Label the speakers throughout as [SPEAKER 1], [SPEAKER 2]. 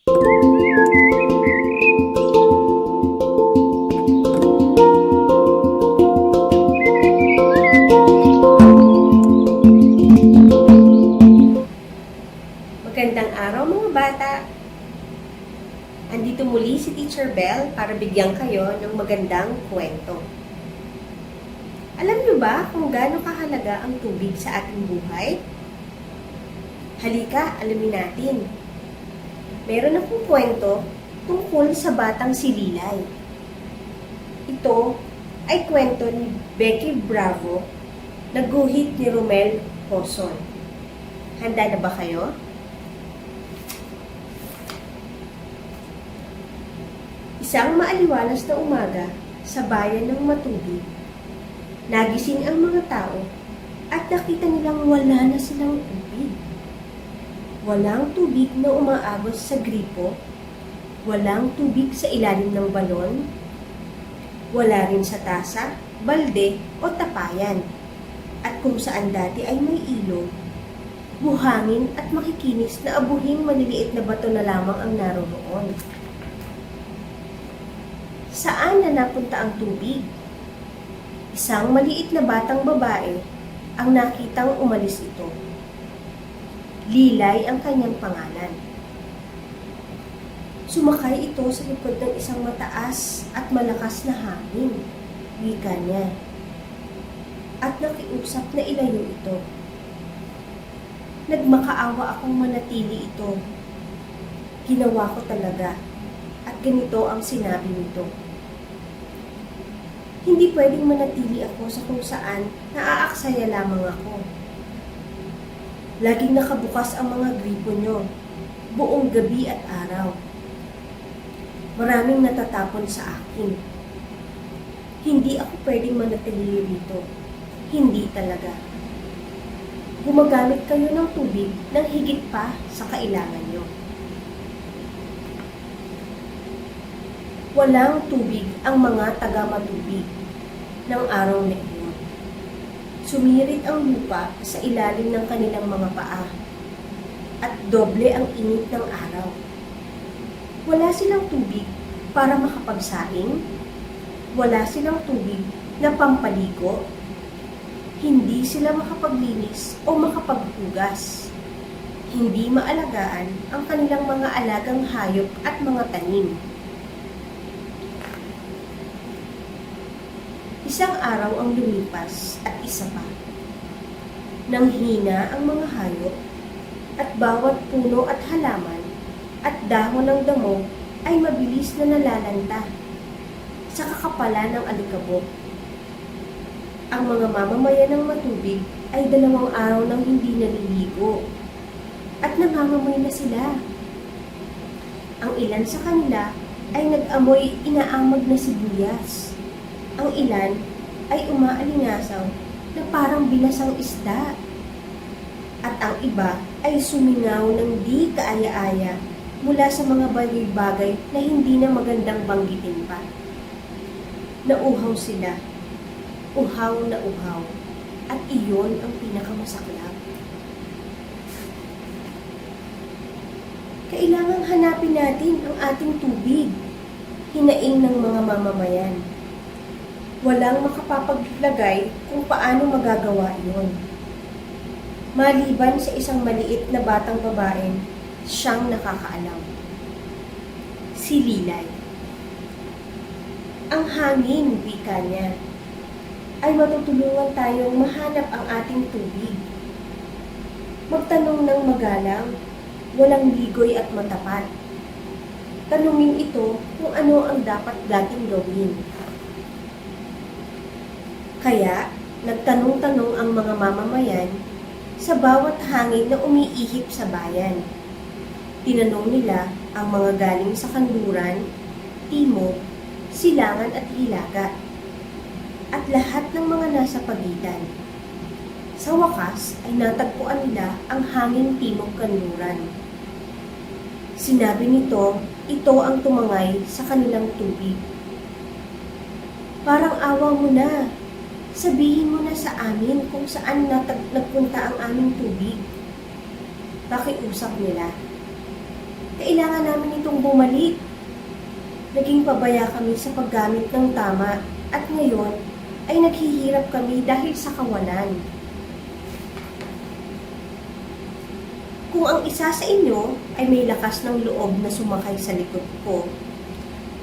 [SPEAKER 1] Magandang araw mga bata! Andito muli si Teacher Bell para bigyan kayo ng magandang kwento. Alam niyo ba kung gaano kahalaga ang tubig sa ating buhay? Halika, alamin natin. Meron akong kwento tungkol sa batang si Lilay. Ito ay kwento ni Becky Bravo na guhit ni Romel Poson. Handa na ba kayo? Isang maaliwalas na umaga sa bayan ng Matubig, nagising ang mga tao at nakita nilang wala na silang tubig. Walang tubig na umaagos sa gripo, walang tubig sa ilalim ng balon, wala rin sa tasa, balde o tapayan. At kung saan dati ay may ilog, buhangin at makikinis na abuhing maliliit na bato na lamang ang naroon. Saan na napunta ang tubig? Isang maliit na batang babae ang nakitang umalis ito. Lilay ang kanyang pangalan. Sumakay ito sa likod ng isang mataas at malakas na hangin, wika niya. At nakiusap na ilayo ito. Nagmakaawa akong manatili ito. Ginawa ko talaga. At ganito ang sinabi nito. Hindi pwedeng manatili ako sa kung saan naaaksaya lamang ako. Laging nakabukas ang mga gripo nyo, buong gabi at araw. Maraming natatapon sa akin. Hindi ako pwedeng manatili rito. Hindi talaga. Gumagamit kayo ng tubig ng higit pa sa kailangan nyo. Walang tubig ang mga taga-Matubig ng araw na iyon. Sumirit ang lupa sa ilalim ng kanilang mga paa at doble ang init ng araw. Wala silang tubig para makapagsaing, wala silang tubig na pampaligo, hindi sila makapaglinis o makapaghugas, hindi maalagaan ang kanilang mga alagang hayop at mga tanim. Isang araw ang lumipas at isa pa. Nanghina ang mga hayop at bawat puno at halaman at dahon ng damo ay mabilis na nalalanta sa kakapalan ng alikabok. Ang mga mamamayan ng Matubig ay 2 araw nang hindi naliligo at namamamay na sila. Ang ilan sa kanila ay nag-amoy inaamag na sibuyas. Ang ilan ay umaalingasaw na parang binasang isda. At ang iba ay sumingaw ng di kaaya-aya mula sa mga bagay-bagay na hindi na magandang banggitin pa. Nauhaw sila. Uhaw na uhaw. At iyon ang pinakamasaklap. Kailangang hanapin natin ang ating tubig. Hinaing ng mga mamamayan. Walang makapapaglagay kung paano magagawa iyon. Maliban sa isang maliit na batang babae, siyang nakakaalam. Si Lilay. Ang hangin, wika niya, ay matutulungan tayong mahanap ang ating tubig. Magtanong ng magalang, walang ligoy at matapat. Tanungin ito kung ano ang dapat nating gawin. Kaya, nagtanong-tanong ang mga mamamayan sa bawat hangin na umiihip sa bayan. Tinanong nila ang mga galing sa kanluran, timog, silangan at hilaga, at lahat ng mga nasa pagitan. Sa wakas ay natagpuan nila ang hangin timog kanluran. Sinabi nito, ito ang tumangay sa kanilang tubig. Parang awa mo na. Sabihin mo na sa amin kung saan nagpunta ang aming tubig. Pakiusap nila. Kailangan namin itong bumalik. Naging pabaya kami sa paggamit ng tama at ngayon ay naghihirap kami dahil sa kawalan. Kung ang isa sa inyo ay may lakas ng loob na sumakay sa likod ko,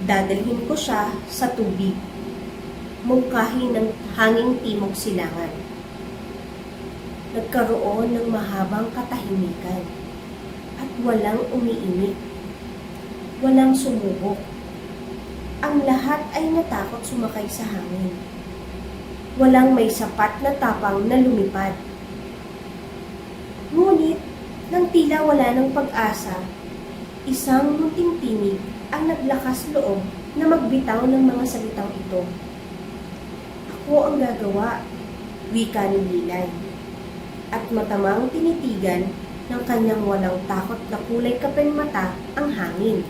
[SPEAKER 1] dadalhin ko siya sa tubig, mungkahi ng hanging timog silangan. Nagkaroon ng mahabang katahimikan at walang umiimik, walang sumubok. Ang lahat ay natakot sumakay sa hangin. Walang may sapat na tapang na lumipad. Ngunit, nang tila wala ng pag-asa, isang munting tinig ang naglakas loob na magbitaw ng mga salitang ito. Ako ang gagawa, wika ni Lilay, at matamang tinitigan ng kanyang walang takot na kulay kapeng mata ang hangin.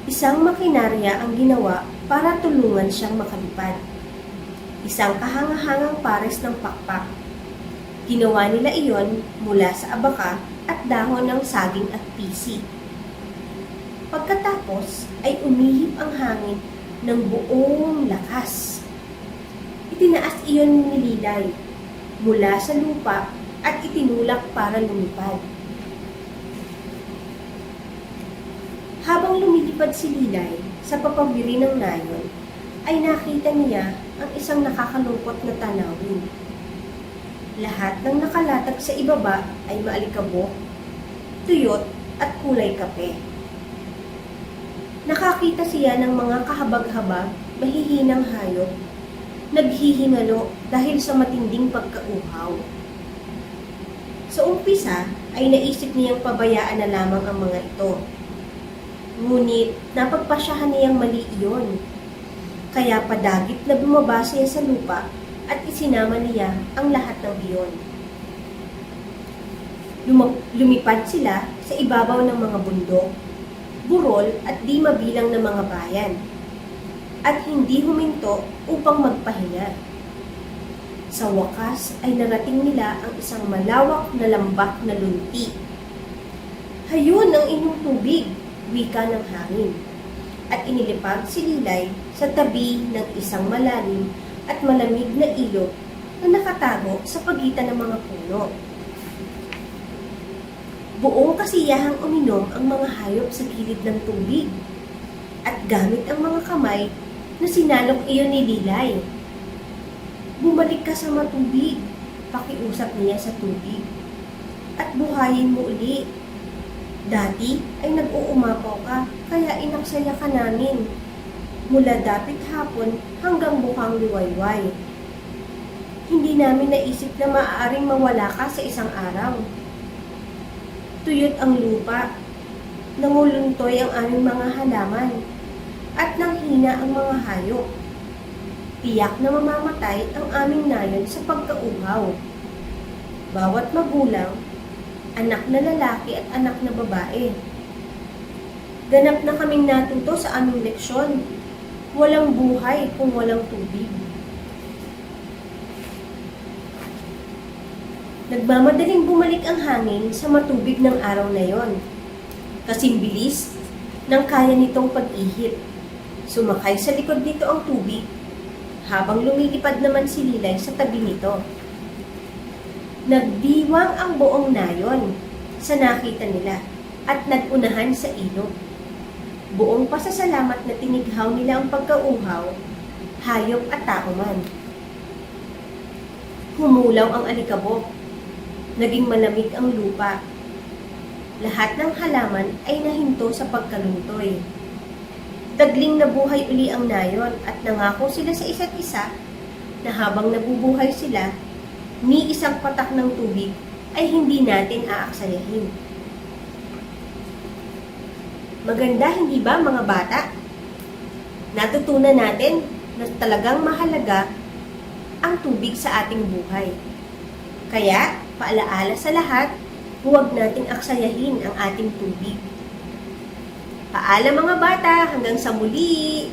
[SPEAKER 1] Isang makinarya ang ginawa para tulungan siyang makalipad. Isang kahangahangang pares ng pakpak. Ginawa nila iyon mula sa abaka at dahon ng saging at pisi. Pagkatapos ay umihip ang hangin ng buong lakas. Itinaas iyon ni Lilay mula sa lupa at itinulak para lumipad. Habang lumilipad si Lilay sa papawiri ng nayon, ay nakita niya ang isang nakakalungkot na tanawin. Lahat ng nakalatag sa ibaba ay maalikabok, tuyot at kulay kape. Nakakita siya ng mga kahabag-habag, mahihinang hayop, naghihingalo dahil sa matinding pagkauhaw. Sa umpisa ay naisip niyang pabayaan na lamang ang mga ito. Ngunit napagpasyahan niyang mali iyon. Kaya padagit na bumaba siya sa lupa at isinama niya ang lahat ng iyon. Lumipad sila sa ibabaw ng mga bundok, burol at di mabilang na mga bayan, at hindi huminto upang magpahinga. Sa wakas ay narating nila ang isang malawak na lambak na lunti. Hayun ang inyong tubig, wika ng hangin, at inilipag si Lilay sa tabi ng isang malalim at malamig na ilog na nakatago sa pagitan ng mga puno. Buong kasiyahang uminom ang mga hayop sa gilid ng tubig at gamit ang mga kamay na sinalok iyon ni Lilay. Bumalik ka sa matubig, pakiusap niya sa tubig, at buhayin mo uli. Dati ay nag-uumapaw ka, kaya inaksaya ka namin. Mula dapit hapon hanggang bukang liwayway. Hindi namin naisip na maaaring mawala ka sa isang araw. Tuyot ang lupa, nanguluntoy ang aming mga halaman, at nanghina ang mga hayop. Tiyak na mamamatay ang aming nayon sa pagkauhaw. Bawat magulang, anak na lalaki at anak na babae. Ganap na kaming natuto sa aming leksyon. Walang buhay kung walang tubig. Nagmamadaling bumalik ang hangin sa matubig ng araw na yon. Kasing bilis nang kaya nitong pag-ihip. Sumakay sa likod nito ang tubig, habang lumilipad naman si Lilay sa tabi nito. Nagdiwang ang buong nayon sa nakita nila at nagunahan sa ilog. Buong pasasalamat na tinighaw nila ang pagkauhaw, hayop at tao man. Humulaw ang alikabok, naging malamig ang lupa. Lahat ng halaman ay nahinto sa pagkaluntoy. Tagling nabuhay uli ang nayon at nangako sila sa isa't isa na habang nabubuhay sila, ni isang patak ng tubig ay hindi natin aaksayahin. Maganda, hindi ba mga bata? Natutunan natin na talagang mahalaga ang tubig sa ating buhay. Kaya, paalaala sa lahat, huwag nating aksayahin ang ating tubig. Paalam mga bata, hanggang sa muli!